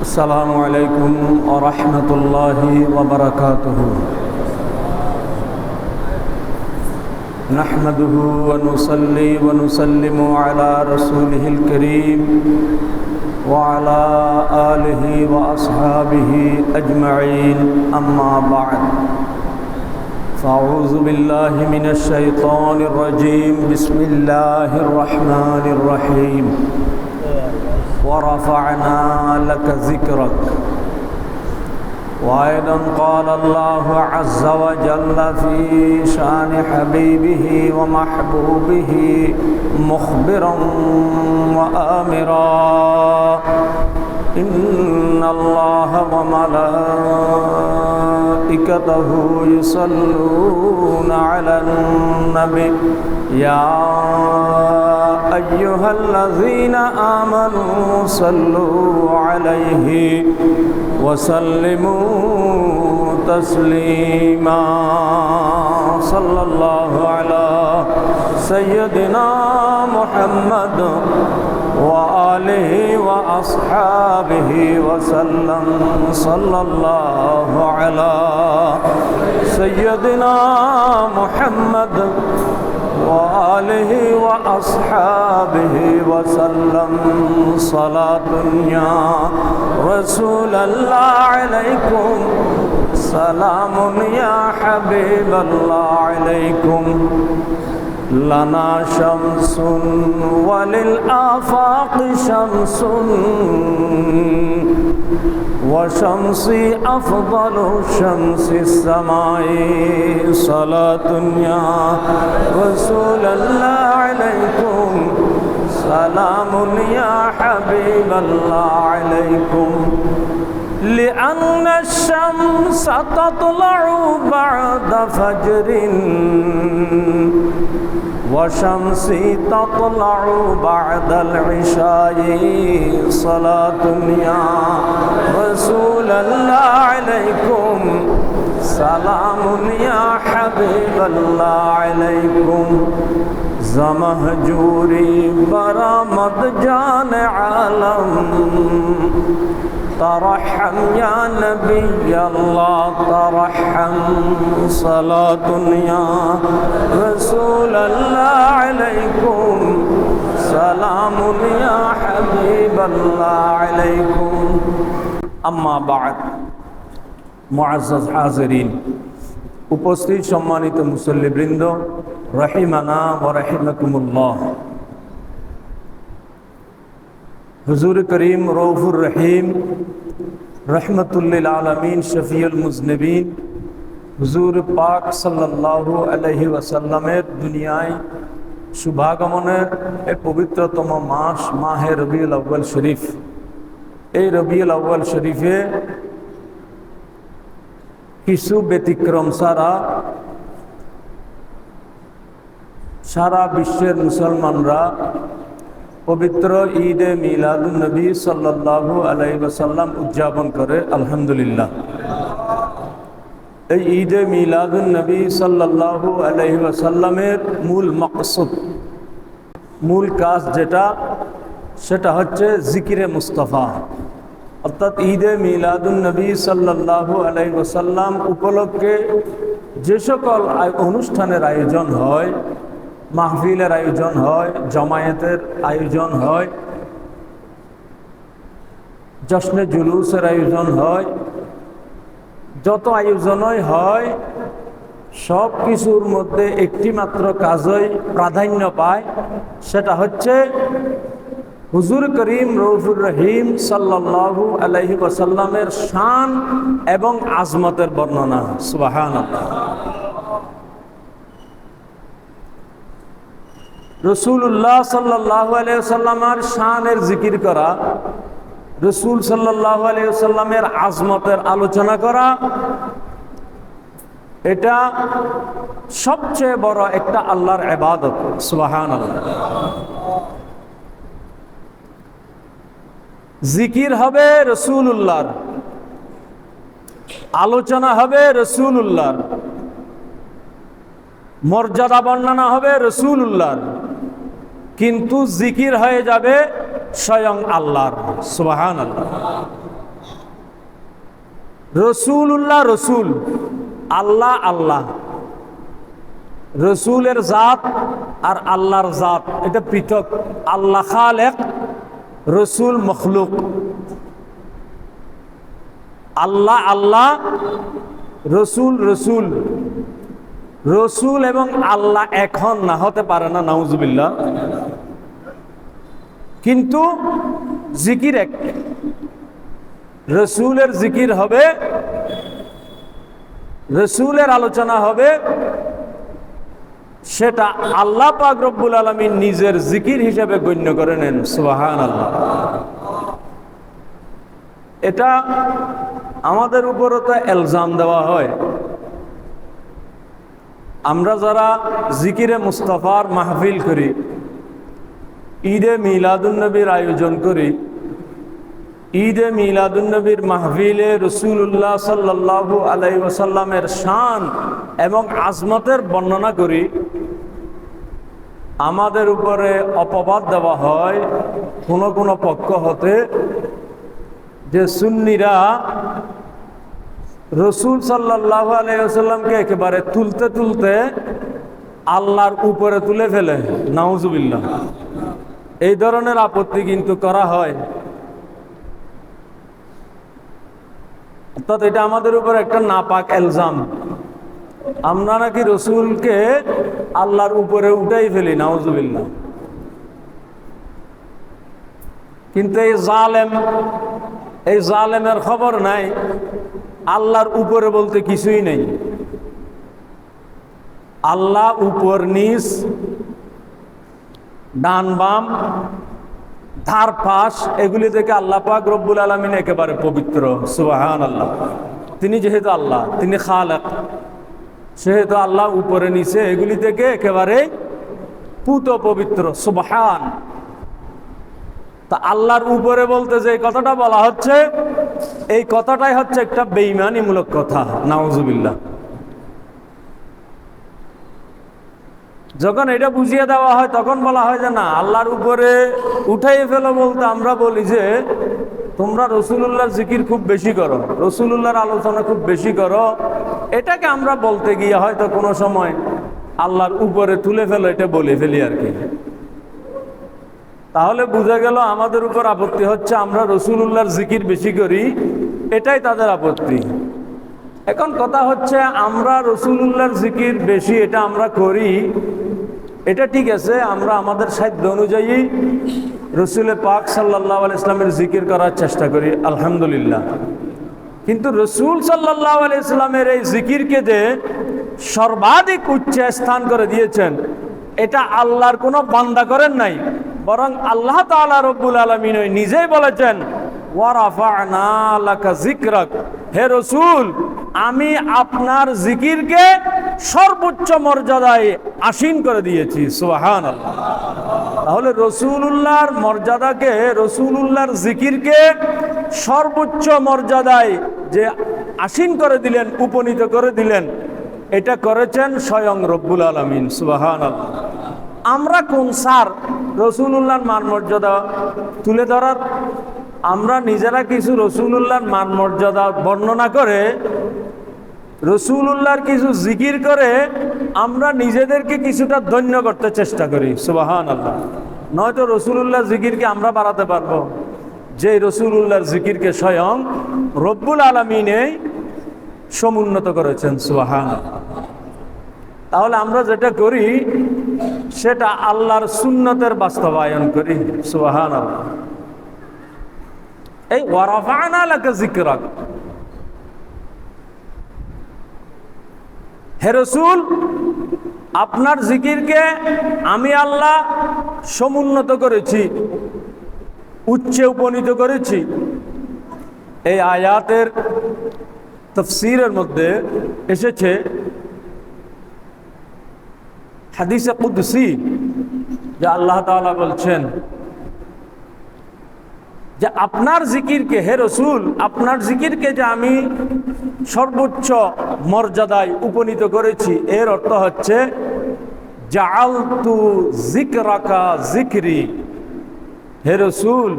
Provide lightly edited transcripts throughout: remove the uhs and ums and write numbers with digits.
السلام عليكم ورحمة الله وبركاته. نحمده ونصلي ونسلم على رسوله الكريم وعلى آله وأصحابه أجمعين، أما بعد، فأعوذ بالله من الشيطان الرجيم. بسم الله الرحمن الرحيم. ورفعنا لك ذكرك. وأيضا قال الله عز وجل في شأن حبيبه ومحبوبه مخبرا وآمرا: إن الله وملائكته يصلون على النبي يا أيها الذين آمنوا صلوا عليه وسلموا تسليما. صلى الله على سيدنا محمد وآله وأصحابه وسلم. صلى الله على سيدنا محمد وآله وأصحابه وسلم. صلاة يا رسول الله عليكم، سلام يا حبيب الله عليكم. لنا شمس وللآفاق شمس، وشمسي أفضل شمس السماء. صلاة يا رسول الله عليكم، سلام يا حبيب الله عليكم. لأن الشمس تطلع بعد فجر، وشمسي تطلع بعد العشاء. صلاة يا رسول الله عليكم، سلام يا حبيب الله عليكم. زمهجوری برآمد جان عالم، ترحم يا نبي الله ترحم. صلاة يا رسول الله عليكم، سلام يا حبيب الله عليكم. أما بعد، মুআজ্জাজ হাজিরিন, উপস্থিত সম্মানিত মুসল্লিবৃন্দ, রহিমানা ওয়া রাহিমাকুমুল্লাহ। হুজুর করিম রউফুর রহিম রহমতুল লিল আলামিন শফিউল মুজনিবিন হুজুর পাক সাল্লাল্লাহু আলাইহি ওয়াসাল্লামের দুনিয়ায় শুভাগমনের এই পবিত্রতম মাস মাহে রবিউল আউয়াল শরীফ। এই রবিউল আউয়াল শরীফে কিছু ব্যতিক্রম ছাড়া সারা বিশ্বের মুসলমানরা পবিত্র ঈদে মিলাদুন নবী সাল্লাল্লাহু আলাইহি ওয়াসাল্লাম উদযাপন করে। আলহামদুলিল্লাহ। এই ঈদে মিলাদুন নবী সাল্লাল্লাহু আলাইহি ওয়াসাল্লামের মূল মকসুদ, মূল কাজ সেটা হচ্ছে জিকিরে মুস্তাফা। অর্থাৎ ঈদে মিলাদুন নবী সাল্লাল্লাহু আলাইহি ওয়াসাল্লাম উপলক্ষে যে সকল অনুষ্ঠানের আয়োজন হয়, মাহফিলের আয়োজন হয়, জমায়েতের আয়োজন হয়, জশ্নে জুলুসের আয়োজন হয়, যত আয়োজনই হয় সব কিছুর মধ্যে একটি মাত্র কাজই প্রাধান্য পায়, সেটা হচ্ছে হুজুর করিম রউফুর রহিম সাল্লাল্লাহু আলাইহি ওয়াসাল্লামের শান এবং আজমতের বর্ণনা। সুবহানাল্লাহ। রাসূলুল্লাহ সাল্লাল্লাহু আলাইহি ওয়াসাল্লামের শানের জিকির করা, রাসূল সাল্লাল্লাহু আলাইহি ওয়াসাল্লামের আজমতের আলোচনা করা, এটা সবচেয়ে বড় একটা আল্লাহর ইবাদত। সুবহানাল্লাহ। জিকির হবে রাসূলুল্লাহর, আলোচনা হবে রাসূলুল্লাহর, মর্যাদা বর্ণনা হবে রাসূলুল্লাহর, কিন্তু জিকির হয়ে যাবে স্বয়ং আল্লাহর। সুবহানাল্লাহ। রসুল্লাহ রসুল, আল্লাহ আল্লাহ। রসুলের জাত আর আল্লাহর জাত এটা পৃথক। আল্লাহ খালেক, রসুল মখলুক। আল্লাহ আল্লাহ, রসুল রসুল। রসুল এবং আল্লাহ এখন না হতে পারে না, নাউজুবিল্লাহ। কিন্তু জিকির এক। রসুলের জিকির হবে, রসুলের আলোচনা হবে, সেটা আল্লাহ পাক রব্বুল আলামিন নিজের জিকির হিসেবে গণ্য করে নেন। সুবহানাল্লাহ। এটা আমাদের উপরও তো ইলজাম দেওয়া হয়। আমরা যারা জিকিরে মুস্তাফার মাহফিল করি, ঈদে মিলাদুন্নবীর আয়োজন করি, ঈদে মিলাদুন্নবীর মাহফিলে রসুল্লাহ সাল্লাল্লাহু আলাইহি ওয়াসাল্লামের শান এবং আজমতের বর্ণনা করি, আমাদের উপরে অপবাদ দেওয়া হয় কোনো কোনো পক্ষ হতে যে সুন্নিরা রসুল সাল্লাল্লাহু আলাইহি ওয়াসাল্লামকে একেবারে তুলতে তুলতে আল্লাহর উপরে তুলে ফেলে। নাউজুবিল্লাহ। এই ধরনের আপত্তি কিন্তু করা হয়। অর্থাৎ এটা আমাদের উপর একটা নাপাক ইলজাম। আমরা নাকি রসুলকে আল্লাহর উপরে উঠাই ফেলি। নাউজুবিল্লাহ। কিন্তু এই জালেমের খবর নাই আল্লাহর উপরে বলতে কিছুই নেই। আল্লাহ উপর নিচ, ডান বাম, ধার পাশ, এগুলি থেকে আল্লাহ পাক রব্বুল আলামিন একেবারে পবিত্র। সুবহানাল্লাহ। তিনি যেহেতু আল্লাহ, তিনি খালেক, সেহেতু আল্লাহ উপরে নিচে এগুলি থেকে একেবারে পুত পবিত্র। সুবহান। তা আল্লাহর উপরে বলতে যে কথাটা বলা হচ্ছে, এই কথাটাই হচ্ছে একটা বেঈমানিমূলক কথা। নাউজুবিল্লাহ। যখন এটা বুঝিয়ে দেওয়া হয় তখন বলা হয় যে না, আল্লাহর উপরে উঠাই ফেলো বলতে আমরা বলি যে তোমরা রসুলুল্লাহর জিকির খুব বেশি করো, রসুলুল্লাহর আলোচনা খুব বেশি করো। এটাকে আমরা বলতে গিয়ে হয়তো কোনো সময় আল্লাহর উপরে তুলে ফেলো, এটা বলে ফেলি আর কি। তাহলে বোঝা গেল আমাদের উপর আপত্তি হচ্ছে আমরা রসুলুল্লাহর জিকির বেশি করি, এটাই তাদের আপত্তি। এখন কথা হচ্ছে আমরা রসুলুল্লাহর জিকির বেশি এটা আমরা করি, এটা ঠিক আছে, আমরা আমাদের সাধ্য অনুযায়ী রসুল পাক সাল্লাল্লাহু আলাইহি ইসলামের জিকির করার চেষ্টা করি, আলহামদুলিল্লাহ। কিন্তু রসুল সাল্লাল্লাহু আলাইহি ইসলামের এই জিকিরকে যে সর্বাধিক উচ্চ স্থান করে দিয়েছেন, এটা আল্লাহর কোনো বান্দা করেন নাই, বরং আল্লাহ তাআলা রব্বুল আলামিন নিজেই বলেছেন ওয়া রাফা'না লাকা যিকরাক। হে রসুল, আমি আপনার জিকিরকে সর্বোচ্চ মর্যাদায় আসীন করে দিয়েছি। সুবহানাল্লাহ। তাহলে রসুলুল্লাহর মর্যাদাকে, রসুলুল্লাহর জিকিরকে সর্বোচ্চ মর্যাদায় যে আসীন করে দিলেন, উপনীত করে দিলেন, এটা করেছেন স্বয়ং রব্বুল আলামিন। সুবহানাল্লাহ। আমরা কোন স্যার রসুলুল্লাহর মান মর্যাদা তুলে ধরার? আমরা নিজেরা কিছু রসুলুল্লাহর মান মর্যাদা বর্ণনা করে, রসুলুল্লাহর কিছু জিকির করে আমরা নিজেদেরকে কিছুটা ধন্য করতে চেষ্টা করি। সুবহানাল্লাহ। নয়তো রসুলুল্লাহর জিকিরকে আমরা বাড়াতে পারবো যে রসুলুল্লাহর জিকিরকে স্বয়ং রব্বুল আলামিনে সমুন্নত করেছেন। সুবহানাল্লাহ। তাহলে আমরা যেটা করি সেটা আল্লাহর সুন্নতের বাস্তবায়ন করি। সুবহানাল্লাহ। এই ওয়া রাফা'না লাকা যিকরাক, হে রসুল, আপনার জিকিরকে আমি আল্লাহ সমুন্নত করেছি, উচ্চে উপনীত করেছি। এই আয়াতের তাফসীরের মধ্যে এসেছে হাদিসে কুদসি, যে আল্লাহ তাআলা বলছেন যে আপনার জিকিরকে, হে রসুল, আপনার জিকিরকে যে আমি সর্বোচ্চ মর্যাদায় উপনীত করেছি, এর অর্থ হচ্ছে জাআলতু যিকরাকা যিকরি। হে রসুল,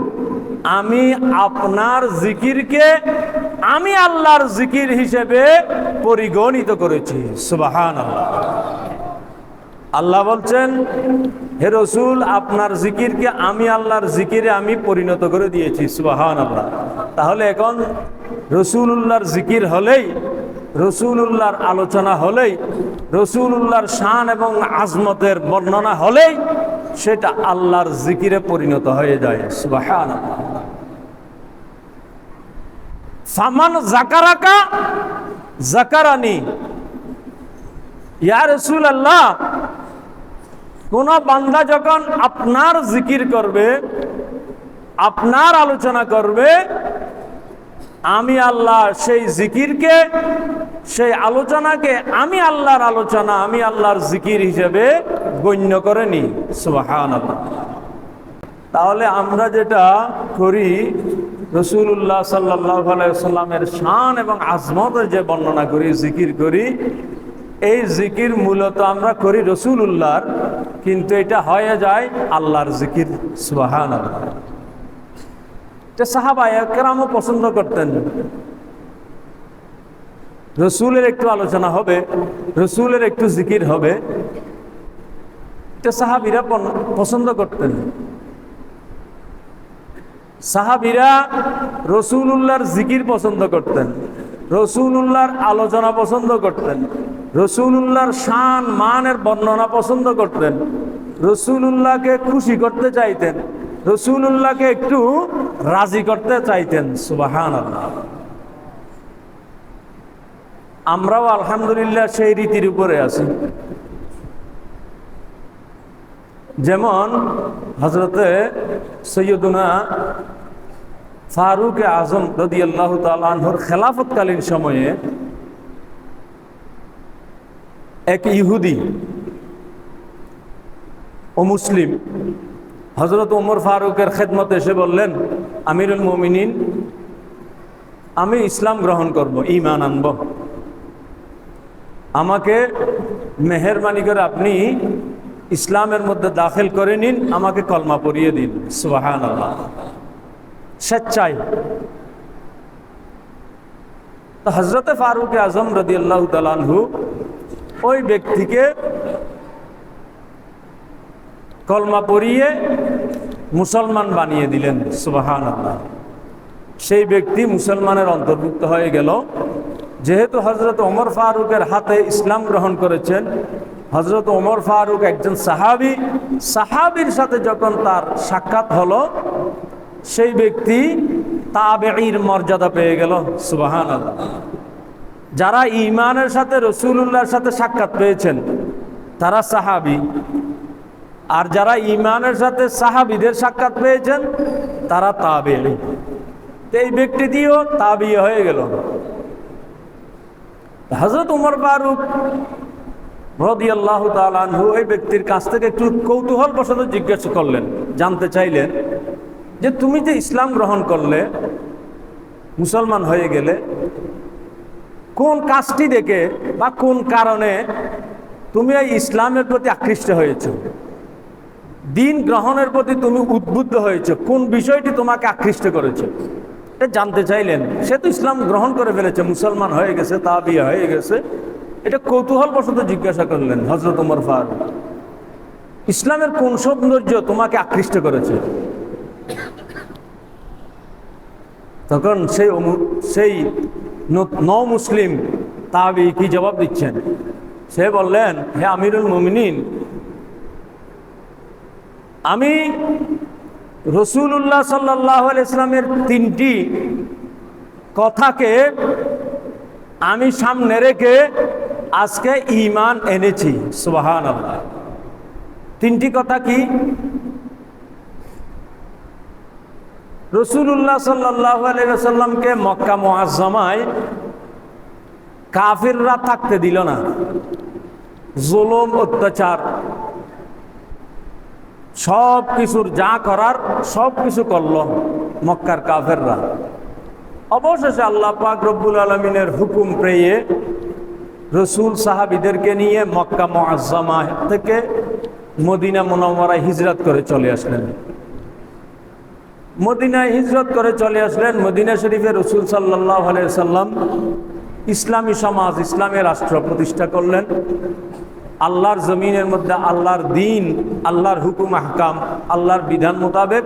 আমি আপনার জিকিরকে আমি আল্লাহর জিকির হিসেবে পরিগণিত করেছি। সুবহানাল্লাহ। আল্লাহ বলছেন, হে রাসূল, আপনার জিকিরকে আমি আল্লাহর জিকিরে আমি পরিণত করে দিয়েছি। সুবহানাল্লাহ। তাহলে এখন রাসূলুল্লাহর জিকির হলেই, রাসূলুল্লাহর আলোচনা হলেই, রাসূলুল্লাহর শান এবং আজমতের বর্ণনা হলেই সেটা আল্লাহর জিকিরে পরিণত হয়ে যায়। সুবহানাল্লাহ। ফামান যাকারাকা যাকারানি। ইয়া রাসূলুল্লাহ, কোন বান্দা যখন আপনার জিকির করবে, আপনার আলোচনা করবে, আমি আল্লাহ সেই জিকিরকে, সেই আলোচনাকে আমি আল্লাহর আলোচনা, আমি আল্লাহর জিকির হিসেবে গণ্য করে নিই। সুবহানাল্লাহ। তাহলে আমরা যেটা করি, রাসূলুল্লাহ সাল্লাল্লাহু আলাইহি ওয়াসাল্লামের শান এবং আজমতের যে বর্ণনা করি, জিকির করি, এই জিকির মূলত আমরা করি রাসূলুল্লাহর, কিন্তু এটা হয়ে যায় আল্লাহর জিকির। সুবহানাল্লাহ। এটা সাহাবায়ে কেরামও পছন্দ করতেন। রসুলের একটু আলোচনা হবে, রসুলের একটু জিকির হবে, এটা সাহাবীরা পছন্দ করতেন। সাহাবীরা রাসূলুল্লাহর জিকির পছন্দ করতেন, রাসূলুল্লাহর আলোচনা পছন্দ করতেন, রাসূলুল্লাহর শান মানের বর্ণনা পছন্দ করতেন, রাসূলুল্লাহকে খুশি করতে চাইতেন, রাসূলুল্লাহকে একটু রাজি করতে চাইতেন। সুবহানাল্লাহ। আমরাও আলহামদুলিল্লাহ সেই রীতির উপরে আছি। যেমন হযরতে সৈয়দুনা ফারুক আজম রাদিয়াল্লাহু তাআলা আনহুর খেলাফতকালীন সময়ে এক ইহুদি ও মুসলিম হযরত ওমর ফারুকের খেদমতে এসে বললেন, আমিরুল মুমিনিন, আমি ইসলাম গ্রহণ করব, ঈমান আনব, আমাকে মেহেরবানি করে আপনি ইসলামের মধ্যে দাখিল করে নিন, আমাকে কলমা পড়িয়ে দিন। সুবহানাল্লাহ। স্বেচ্ছায়। তো হযরতে ফারুক আজম রাদিয়াল্লাহু তাআলা আনহু ওই ব্যক্তিকে কলমা পড়িয়ে মুসলমান বানিয়ে দিলেন। সুবহানাল্লাহ। সেই ব্যক্তি মুসলমানের অন্তর্ভুক্ত হয়ে গেল। যেহেতু হযরত ওমর ফারুকের হাতে ইসলাম গ্রহণ করেছেন, হযরত ওমর ফারুক একজন সাহাবী, সাহাবীর সাথে যখন তার সাক্ষাৎ হলো, সেই ব্যক্তি তাবেঈর মর্যাদা পেয়ে গেল। সুবহানাল্লাহ। যারা ঈমানের সাথে রাসূলুল্লাহর সাথে সাক্ষাৎ পেয়েছেন তারা সাহাবী, আর যারা ঈমানের সাথে সাহাবীদের সাক্ষাৎ পেয়েছেন তারা তাবেঈ। এই ব্যক্তিটিও তাবেঈ হয়ে গেল। হযরত ওমর ফারুক রাদিয়াল্লাহু তাআলা আনহু এই ব্যক্তির কাছ থেকে একটু কৌতূহলবশত জিজ্ঞাসা করলেন, জানতে চাইলেন যে তুমি যে ইসলাম গ্রহণ করলে, মুসলমান হয়ে গেলে, কোন কাজটি দেখে বা কোন কারণে তুমি এই ইসলামের প্রতি আকৃষ্ট হয়েছ, দিন গ্রহণের প্রতি তুমি উদ্বুদ্ধ হয়েছ, কোন বিষয়টি তোমাকে আকৃষ্ট করেছে, এটা জানতে চাইলেন। সে তো ইসলাম গ্রহণ করে ফেলেছে, মুসলমান হয়ে গেছে, তাবেঈ হয়ে গেছে, এটা কৌতূহলবশত জিজ্ঞাসা করলেন হযরত ওমর ফারুক, ইসলামের কোন সৌন্দর্য তোমাকে আকৃষ্ট করেছে? তখন সেই নও মুসলিম তাবেঈ কি জবাব দিচ্ছেন? সে বললেন, হে আমিরুল মুমিনিন, আমি রাসূলুল্লাহ সাল্লাল্লাহু আলাইহি ওয়াসাল্লামের তিনটি কথাকে আমি সামনে রেখে আজকে ঈমান এনেছি। সুবহানাল্লাহ। তিনটি কথা কি? রাসূলুল্লাহ সাল্লাল্লাহু আলাইহি ওয়াসাল্লামকে মক্কা মুআজ্জামায় কাফিররা থাকতে দিল না, জুলুম অত্যাচার সব কিছুর যা করার সব কিছু করলো মক্কার কাফেররা। অবশেষে আল্লাহ পাক রব্বুল আলামিনের হুকুম পেয়ে রসুল সাহাবীদেরকে নিয়ে মক্কা মুআজ্জামা থেকে মদিনা মুনাওয়ারায় হিজরত করে চলে আসলেন। মদিনায় হিজরত করে চলে আসলেন। মদিনা শরীফে রাসূল সাল্লাল্লাহু আলাইহি সাল্লাম ইসলামী সমাজ, ইসলামী রাষ্ট্র প্রতিষ্ঠা করলেন। আল্লাহর জমিনের মধ্যে আল্লাহর দ্বীন, আল্লাহর হুকুম আহকাম, আল্লাহর বিধান মোতাবেক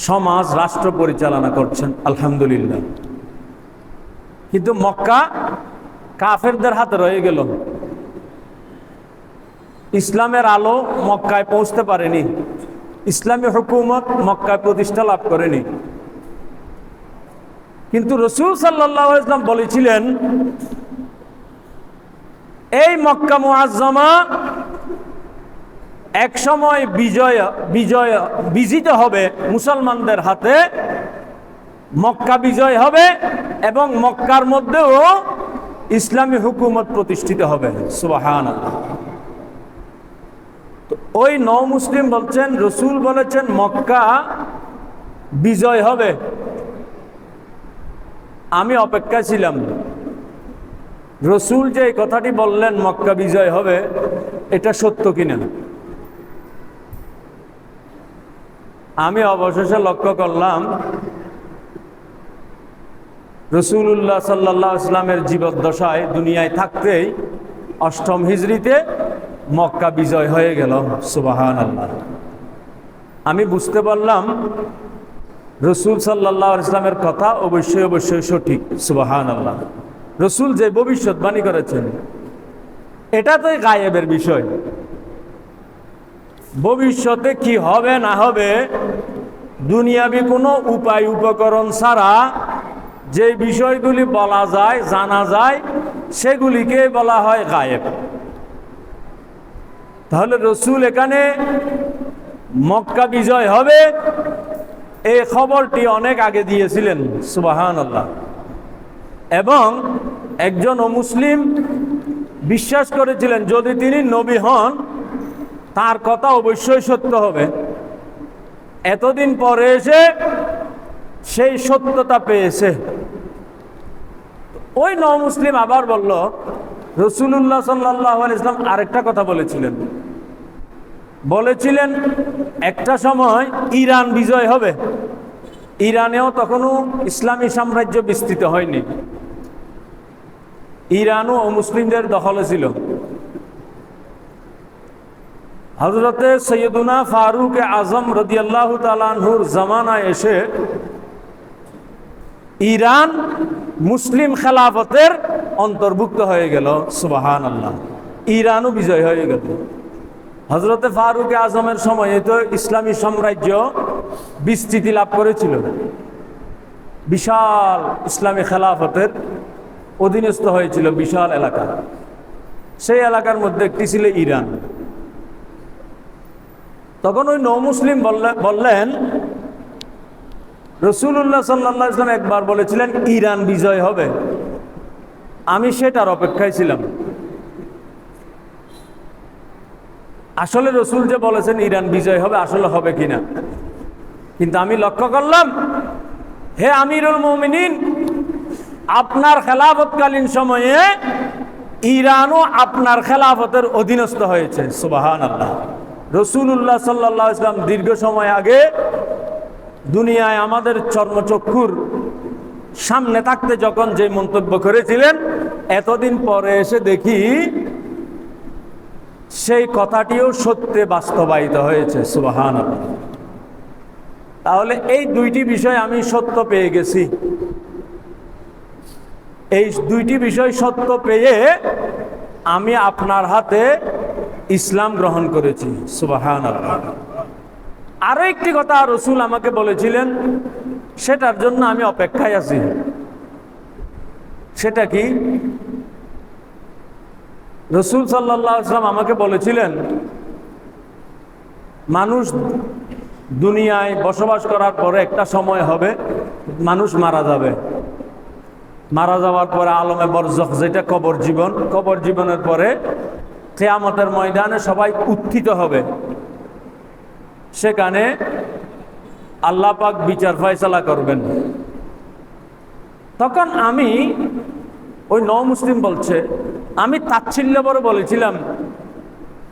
সমাজ রাষ্ট্র পরিচালনা করছেন, আলহামদুলিল্লাহ। কিন্তু মক্কা কাফেরদের হাতে রয়ে গেল। ইসলামের আলো মক্কায় পৌঁছতে পারেনি, ইসলামী হুকুমত মক্কায় প্রতিষ্ঠা লাভ করেনি। কিন্তু রাসূল সাল্লাল্লাহু আলাইহি ওয়াসাল্লাম বলেছিলেন, এই মক্কা মুআজ্জামা এক সময় বিজিত হবে মুসলমানদের হাতে, মক্কা বিজয় হবে এবং মক্কার মধ্যেও ইসলামী হুকুমত প্রতিষ্ঠিত হবে। সুবহানাল্লাহ। তো ওই নও মুসলিম বলছেন, রাসূল বলেছেন মক্কা বিজয় হবে। আমি অপেক্ষায় ছিলাম রাসূল যে এই কথাটি বললেন মক্কা বিজয় হবে, এটা সত্য কিনা। আমি অবশেষে লক্ষ্য করলাম রাসূলুল্লাহ সাল্লাল্লাহু আলাইহি ওয়াসাল্লামের জীবদ্দশায়, দুনিয়ায় থাকতেই ৮ম হিজরিতে মক্কা বিজয় হয়ে গেল। সুবহানাল্লাহ। আমি বুঝতে পারলাম রাসূল সাল্লাল্লাহু আলাইহি ওয়াসাল্লামের কথা অবশ্যই অবশ্যই সঠিক। সুবহানাল্লাহ। রাসূল যে ভবিষ্যৎবাণী করেছেন এটা তো গায়েবের বিষয়। ভবিষ্যতে কি হবে না হবে দুনিয়াবি কোনো উপায় উপকরণ ছাড়া যে বিষয়গুলি বলা যায়, জানা যায়, সেগুলিকে বলা হয় গায়েব। তাহলে রাসূল এখানে মক্কা বিজয় হবে এই খবরটি অনেক আগে দিয়েছিলেন। সুবহানাল্লাহ। এবং একজন অমুসলিম বিশ্বাস করেছিলেন যদি তিনি নবী হন তার কথা অবশ্যই সত্য হবে। এতদিন পরে এসে সেই সত্যতা পেয়েছে। ওই নও মুসলিম আবার বলল, রাসূলুল্লাহ সাল্লাল্লাহু আলাইহি ওয়াসাল্লাম আরেকটা কথা বলেছিলেন একটা সময় ইরান বিজয় হবে। ইরানেও তখনও ইসলামী সাম্রাজ্য বিস্তৃত হয়নি, ইরানও অমুসলিমদের দখলে ছিল। হযরতে সৈয়দুনা ফারুক আজম রাদিয়াল্লাহু তাআলা আনহুর জামানায় এসে ইরান মুসলিম খেলাফতের অন্তর্ভুক্ত হয়ে গেল। সুবহানাল্লাহ। ইরানও বিজয় হয়ে গেল। হযরতে ফারুক আজমের সময়ে তো ইসলামী সাম্রাজ্য বিস্তৃতি লাভ করেছিল, বিশাল ইসলামী খেলাফতের অধীনস্থ হয়েছিল বিশাল এলাকা। সেই এলাকার মধ্যে একটি ছিল ইরান। তখন ওই নও মুসলিম বললেন রাসূলুল্লাহ সাল্লাল্লাহু আলাইহি ওয়াসাল্লাম একবার বলেছিলেন ইরান বিজয় হবে। আমি সেটার অপেক্ষায় ছিলাম। আসলে রাসূল যে বলেছেন ইরান বিজয় হবে, আসলে হবে কিনা। কিন্তু আমি লক্ষ্য করলাম, হে আমিরুল মুমিনিন, আপনার খেলাফতকালীন সময়ে ইরানও আপনার খেলাফতের অধীনস্থ হয়েছে। সুবহানাল্লাহ। রাসূলুল্লাহ সাল্লাল্লাহু আলাইহি ওয়াসাল্লাম দীর্ঘ সময় আগে দুনিয়ায় আমাদের চর্মচক্ষুর সামনে থাকতে যখন যে মন্তব্য করেছিলেন, এতদিন পরে এসে দেখি সেই কথাটিও সত্যে বাস্তবায়িত হয়েছে। সুবহানাল্লাহ। তাহলে এই দুইটি বিষয় আমি সত্য পেয়ে গেছি। এই দুইটি বিষয় সত্য পেয়ে আমি আপনার হাতে ইসলাম গ্রহণ করেছি। সুবহানাল্লাহ। আরো একটি কথা রাসূল আমাকে বলেছিলেন, সেটার জন্য আমি অপেক্ষায় আছি। সেটা কি? রাসূল সাল্লাল্লাহু আলাইহি ওয়াসাল্লাম আমাকে বলেছিলেন মানুষ দুনিয়ায় বসবাস করার পরে একটা সময় হবে মানুষ মারা যাবে। মারা যাওয়ার পরে আলমে বরজখ, যেটা কবর জীবন, কবর জীবনের পরে কিয়ামতের ময়দানে সবাই উত্থিত হবে। সেখানে আল্লাহ পাক বিচার ফয়সালা করবেন। তখন আমি, ওই নও মুসলিম বলছে, আমি তাচ্ছিল্য করে বলেছিলাম,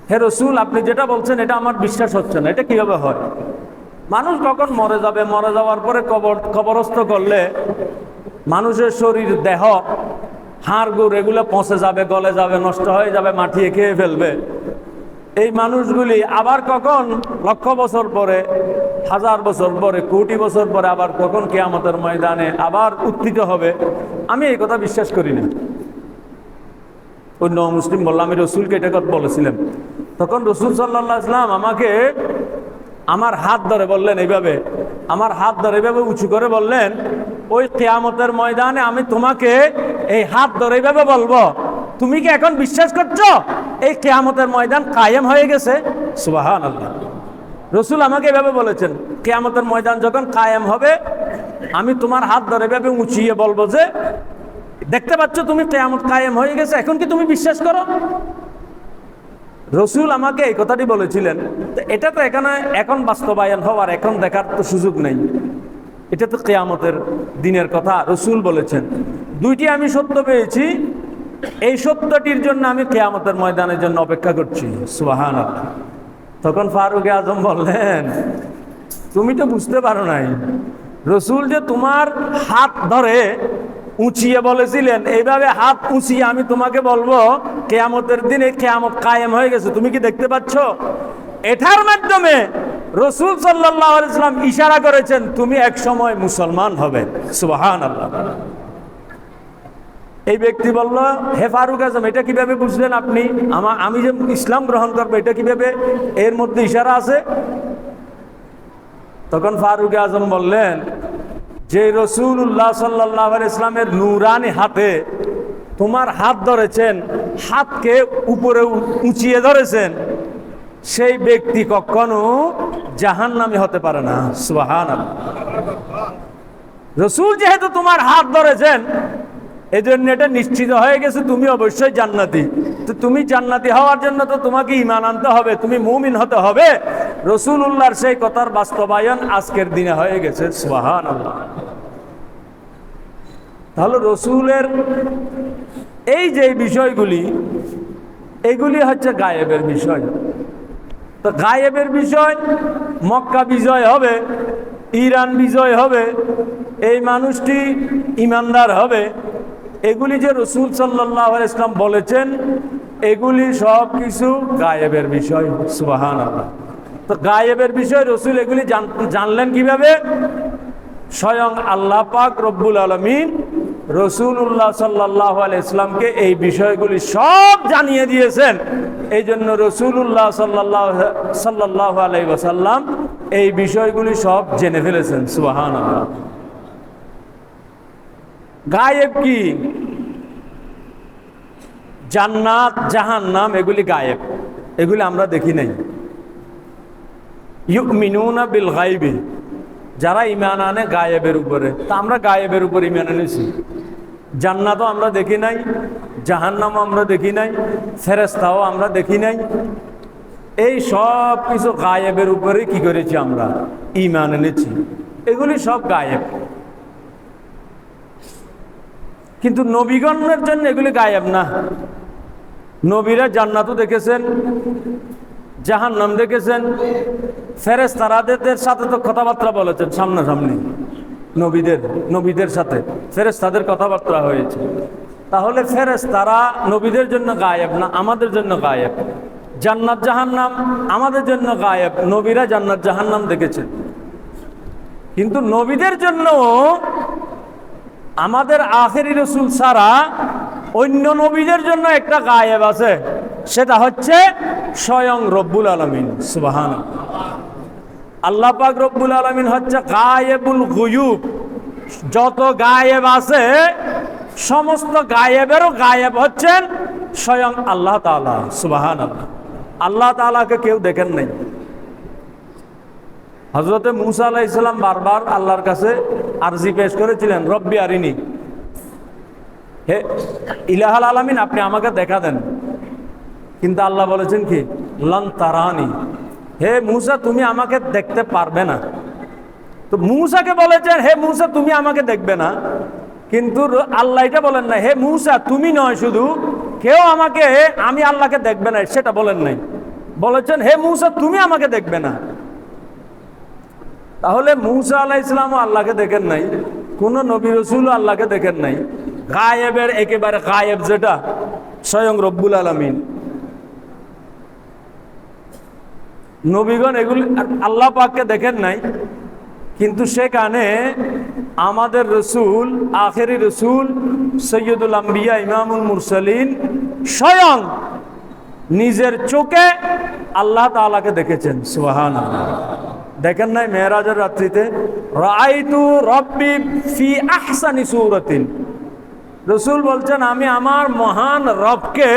হে রাসূল, আপনি যেটা বলছেন এটা আমার বিশ্বাস হচ্ছে না, এটা কিভাবে হয়? মানুষ কখন মরে যাবে, মরে যাওয়ার পরে কবরস্থ করলে মানুষের শরীর, দেহ, হাড় গুড় এগুলো পচে যাবে, গলে যাবে, নষ্ট হয়ে যাবে, মাটিয়ে খেয়ে ফেলবে। এই মানুষগুলি আবার কখন লক্ষ বছর পরে, হাজার বছর পরে, কোটি বছর পরে আবার কখন কিয়ামতের ময়দানে আবার উত্থিত হবে, আমি এই কথা বিশ্বাস করি না। অন্য মুসলিম বললাম, আমি রসুলকে এটা কথা বলেছিলাম। তখন রসুল সাল্লাল্লাহু আলাইহি ওয়াসাল্লাম আমাকে আমার হাত ধরে বললেন, এইভাবে আমার হাত ধরে এইভাবে উঁচু করে বললেন, ওই কিয়ামতের ময়দানে আমি তোমাকে এই হাত ধরে এইভাবে বলবো, তুমি কি এখন বিশ্বাস করছো এই কিয়ামতের ময়দান কায়েম হয়ে গেছে? সুবহানাল্লাহ। রসুল আমাকে এভাবে বলেছেন, কিয়ামতের ময়দান যখন কায়েম হবে আমি তোমার হাত ধরে এভাবে উঁচিয়ে বলবো যে, দেখতে পাচ্ছ তুমি কিয়ামত কায়েম হয়ে গেছে, এখন কি তুমি বিশ্বাস করো? রসুল আমাকে এই কথাটি বলেছিলেন। এটা তো এখানে এখন বাস্তবায়ন হওয়ার, এখন দেখার তো সুযোগ নেই। এটা তো কিয়ামতের দিনের কথা রসুল বলেছেন। দুইটি আমি সত্য পেয়েছি, এই সত্যটির জন্য আমি কিয়ামতের ময়দানের জন্য অপেক্ষা করছি। সুবহানাল্লাহ। তখন ফারুক আজম বললেন, তুমি তো বুঝতে পারো নাই, রসুল যে তোমার হাত ধরে উঁচিয়ে বলেছিলেন, এইভাবে হাত উঁচিয়ে আমি তোমাকে বলবো কিয়ামতের দিনে কিয়ামত কায়েম হয়ে গেছে, তুমি কি দেখতে পাচ্ছ? এটার মাধ্যমে রসুল সাল্লাল্লাহু আলাইহি ওয়াসাল্লাম ইশারা করেছেন তুমি এক সময় মুসলমান হবে। সুবহানাল্লাহ। এই ব্যক্তি বলল, হে ফারুক আজম, এটা কিভাবে বুঝলেন আপনি? আমি যে ইসলাম গ্রহণ করবো, এটা কিভাবে এর মধ্যে ইশারা আছে? তখন ফারুক আজম বললেন, যে রাসূলুল্লাহ সাল্লাল্লাহু আলাইহি ওয়াসাল্লামের নূরানি হাতে তোমার হাত ধরেছেন, হাতকে উপরে উঁচিয়ে ধরেছেন, সেই ব্যক্তি কখনো জাহান্নামী হতে পারে না। সুবহানাল্লাহ। রাসূল যেহেতু তোমার হাত ধরেছেন, এজন্য এটা নিশ্চিত হয়ে গেছে তুমি অবশ্যই জান্নাতি। তো তুমি জান্নাতি হওয়ার জন্য তো তোমাকে ঈমান আনতে হবে, তুমি মুমিন হতে হবে। রাসূলুল্লাহর সেই কথার বাস্তবায়ন আজকের দিনে হয়ে গেছে। সুবহানাল্লাহ। তাহলে রসুলের এই যে বিষয়গুলি, এগুলি হচ্ছে গায়েবের বিষয়। তো গায়েবের বিষয়, মক্কা বিজয় হবে, ইরান বিজয় হবে, এই মানুষটি ইমানদার হবে, এগুলি যে রাসূল সাল্লাল্লাহু আলাইহি ওয়াসাল্লাম বলেছেন, এগুলি সব কিছু গায়েবের বিষয়। সুবহানাল্লাহ। তো গায়েবের বিষয় রাসূল এগুলি জানলেন কিভাবে? স্বয়ং আল্লাহ পাক রব্বুল আলামিন রাসূলুল্লাহ সাল্লাল্লাহু আলাইহি ওয়াসাল্লামকে এই বিষয়গুলি সব জানিয়ে দিয়েছেন। এই জন্য রাসূলুল্লাহ সাল্লাল্লাহু আলাইহি ওয়াসাল্লাম এই বিষয়গুলি সব জেনে ফেলেছেন। সুবহানাল্লাহ। গায়েব কি? জান্নাত, জাহান্নাম এগুলি গায়েব, এগুলি আমরা দেখি নাই। ইউমিনুনা বিল গায়বি, যারা ঈমান আনে গায়েবের উপরে, তা আমরা গায়েবের উপর ঈমান এনেছি। জান্নাতও আমরা দেখি নাই, জাহান্নামও আমরা দেখি নাই, ফেরেশতাও আমরা দেখি নাই। এই সব কিছু গায়েবের উপরে কি করেছি? আমরা ঈমান এনেছি। এগুলি সব গায়েব। কিন্তু নবীগণের জন্য এগুলি গায়েব না। নবীরা জান্নাতও দেখেছেন, জাহান্নাম দেখেছেন, ফেরেশতাদের সাথে তো কথাবার্তা বলেছেন সামনাসামনি। নবীদের সাথে ফেরেশতাদের কথাবার্তা হয়েছে। তাহলে ফেরেশতারা নবীদের জন্য গায়েব না, আমাদের জন্য গায়েব। জান্নাত জাহান্নাম আমাদের জন্য গায়েব, নবীরা জান্নাত জাহান্নাম দেখেছেন। কিন্তু নবীদের জন্য আমাদের আখেরি রাসূল ছাড়া অন্য নবীদের জন্য একটা গায়েব আছে, সেটা হচ্ছে স্বয়ং রব্বুল আলামিন। সুবহানাল্লাহ। আল্লাহ পাক রব্বুল আলামিন হচ্ছে গায়েবুল গুয়ুব। যত গায়েব আছে সমস্ত গায়েবেরও গায়েব হচ্ছেন স্বয়ং আল্লাহ তাআলা। সুবহানাল্লাহ। আল্লাহ তাআলাকে কেউ দেখেন নাই। হযরতে মূসা আলাইহিস সালাম বারবার আল্লাহর কাছে আরজি পেশ করেছিলেন, রব্বি আরিনি, হে ইলাহুল আলামিন আপনি আমাকে দেখা দেন। কিন্তু আল্লাহ বলেছেন কি? লান তারানি, হে মূসা তুমি আমাকে দেখতে পারবে না। তো মূসাকে বলেছেন, হে মূসা তুমি আমাকে দেখবে না। কিন্তু আল্লাহ এটা বলেন না, হে মূসা তুমি নয়, শুধু কেউ আমাকে, আমি আল্লাহকে দেখবে না সেটা বলেন নাই। বলেছেন হে মূসা তুমি আমাকে দেখবে না। তাহলে মূসা আলাইহিস সালামও আল্লাহকে দেখেন নাই, কোন নবী রাসূলও আল্লাহকে দেখেন নাই। গায়েবের একেবারে গায়েব যেটা স্বয়ং রব্বুল আলামিন, নবীগণ এগুলি আল্লাহ পাককে দেখেন নাই। কিন্তু সেখানে আমাদের রসুল, আখেরি রসুল সৈয়দুল আম্বিয়া ইমামুল মুরসালিন স্বয়ং নিজের চোখে আল্লাহ তাআলাকে দেখেছেন। সুবহানাল্লাহ। দেখেন নাই মেরাজের রাত্রিতে রাআইতু রব্বি ফি আহসানি সূরাতিন, রসুল বলছেন আমি আমার মহান রবকে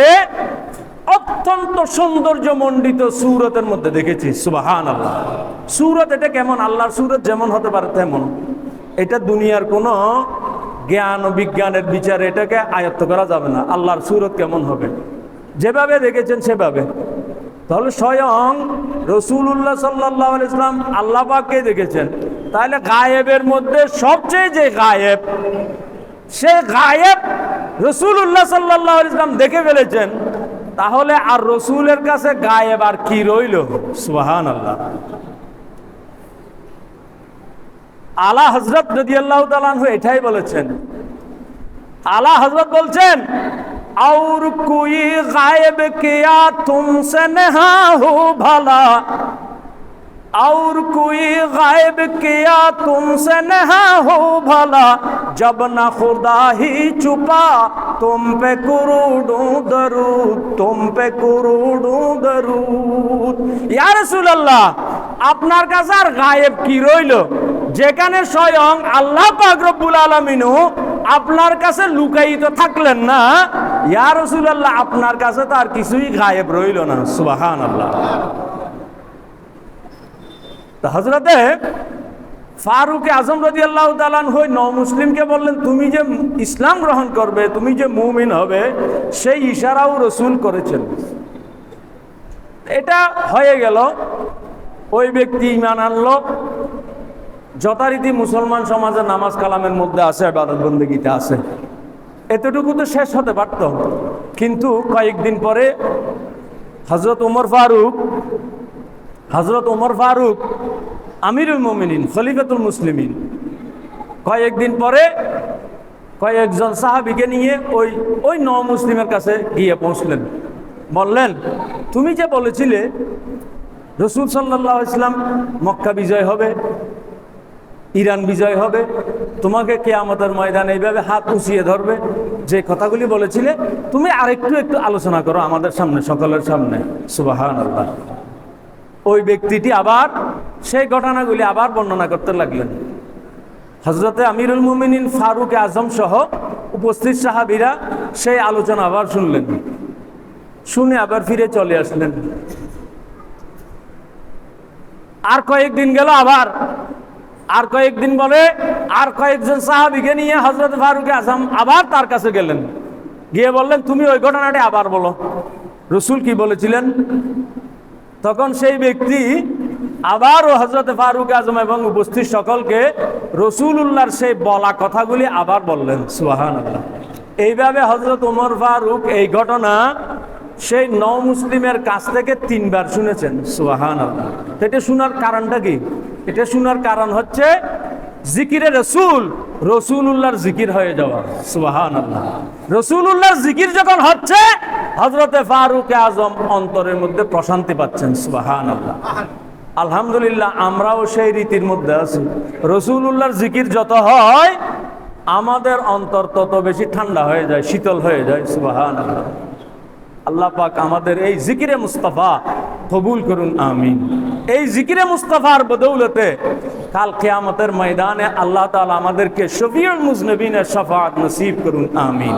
অত্যন্ত সৌন্দর্যমণ্ডিত সূরতের মধ্যে দেখেছি। সুবহানাল্লাহ। সূরত এটা কেমন? আল্লাহর সূরত যেমন হতে পারে তেমন। এটা দুনিয়ার কোনো জ্ঞান ও বিজ্ঞানের বিচারে এটাকে আয়ত্ত করা যাবে না। আল্লাহর সূরত কেমন হবে, যেভাবে দেখেছেন সেভাবে। তাহলে স্বয়ং রাসূলুল্লাহ সাল্লাল্লাহু আলাইহি ওয়াসাল্লাম আল্লাহ পাককে দেখেছেন। তাহলে গায়েবের মধ্যে সবচেয়ে যে গায়েব, সে গায়েব রাসূলুল্লাহ সাল্লাল্লাহু আলাইহি ওয়াসাল্লাম দেখে ফেলেছেন। তাহলে আর রসুলের কাছে গায়েব আর কি রইল? সুবহানাল্লাহ। আলা হযরত রাদিয়াল্লাহু তাআলা আনহু এটাই বলেছেন। আলা হযরত বলছেন और कोई गायब किया तुमसे नहा हो भला, और कोई गायब किया तुमसे नहा हो भला, जब ना खुदा ही छुपा तुम पे करोड़ों दरूद, तुम पे करोड़ों दरूद। या रसूल अल्लाह, আপনার কাছে আর গায়েব কি রইল, যেখানে স্বয়ং আল্লাহ পাক রব্বুল আলামিনও আপনার কাছে লুকায়িত থাকলেন না। ইয়া রাসূলুল্লাহ, আপনার কাছে তো আর কিছুই গায়েব রইল না। সুবহানাল্লাহ। হযরতে ফারুক আজম রাদিয়াল্লাহু তাআলা আনহু নও মুসলিমকে বললেন, তুমি যে ইসলাম গ্রহণ করবে, তুমি যে মুমিন হবে, সেই ইশারাও রাসূল করেছেন। এটা হয়ে গেল, ওই ব্যক্তি ঈমান আনলো, যথারীতি মুসলমান সমাজের নামাজ কালামের মধ্যে আছে, ইবাদত বন্দেগীতে আছে, এতটুকু তো শেষ হতে পারত। কিন্তু কয়েকদিন পরে হযরত ওমর ফারুক আমিরুল মুমিনিন, খলিফাতুল মুসলিমিন, কয়েকদিন পরে কয়েকজন সাহাবীকে নিয়ে ওই নও মুসলিমের কাছে গিয়ে পৌঁছলেন। বললেন, তুমি যে বলেছিলে রাসূল সাল্লাল্লাহু আলাইহি ওয়াসাল্লাম মক্কা বিজয় হবে, ইরান বিজয় হবে, তোমাকে কিয়ামতের ময়দানে এইভাবে হাত উঁচিয়ে ধরবে, যে কথাগুলি বলেছিলে, তুমি আরেকটু আলোচনা করো আমাদের সামনে, সকলের সামনে। সুবহানাল্লাহ। ওই ব্যক্তিটি আবার সেই ঘটনাগুলি আবার বর্ণনা করতে লাগলেন। হযরতে আমিরুল মুমিনিন ফারুক আজম সহ উপস্থিত সাহাবীরা সেই আলোচনা আবার শুনলেন, শুনে আবার ফিরে চলে আসলেন। আর কয়েকদিন গেল, আর কয়েকদিন বলে আর কয়েকজন সাহাবীকে নিয়ে হযরত ফারুক আজম আবার তার কাছে গেলেন, গিয়ে বললেন, তুমি ওই ঘটনাটি আবার বলো, রাসূল কি বলেছিলেন। তখন সেই ব্যক্তি আবারও হযরত ফারুক আজম এবং উপস্থিত সকলকে রাসূলুল্লাহর সেই বলা কথাগুলি আবার বললেন। সুবহানাল্লাহ। এইভাবে হযরত ওমর ফারুক এই ঘটনা সেই নও মুসলিমের কাছ থেকে 3 বার শুনেছেন। সুবহানাল্লাহ। এটা শোনার কারণটা কি? এটা শোনার কারণ হচ্ছে জিকিরে রাসূলুল্লাহর জিকির হয়ে যাওয়া। সুবহানাল্লাহ। রাসূলুল্লাহর জিকির যখন হচ্ছে, হযরতে ফারুক আজম অন্তরের মধ্যে প্রশান্তি পাচ্ছেন। সুবহানাল্লাহ। আলহামদুলিল্লাহ, আমরাও সেই রীতির মধ্যে আছি। রাসূলুল্লাহর জিকির যত হয়, আমাদের অন্তর তত বেশি ঠান্ডা হয়ে যায়, শীতল হয়ে যায়। সুবহানাল্লাহ। আল্লাহ পাক আমাদের এই জিকিরে মুস্তাফা কবুল করুন, আমিন। এই জিকিরে মুস্তাফার বদৌলতে কাল কিয়ামতের ময়দানে আল্লাহ তাআলা আমাদেরকে শফিউল মুজনিবিনের শাফাআত নসিব করুন, আমিন।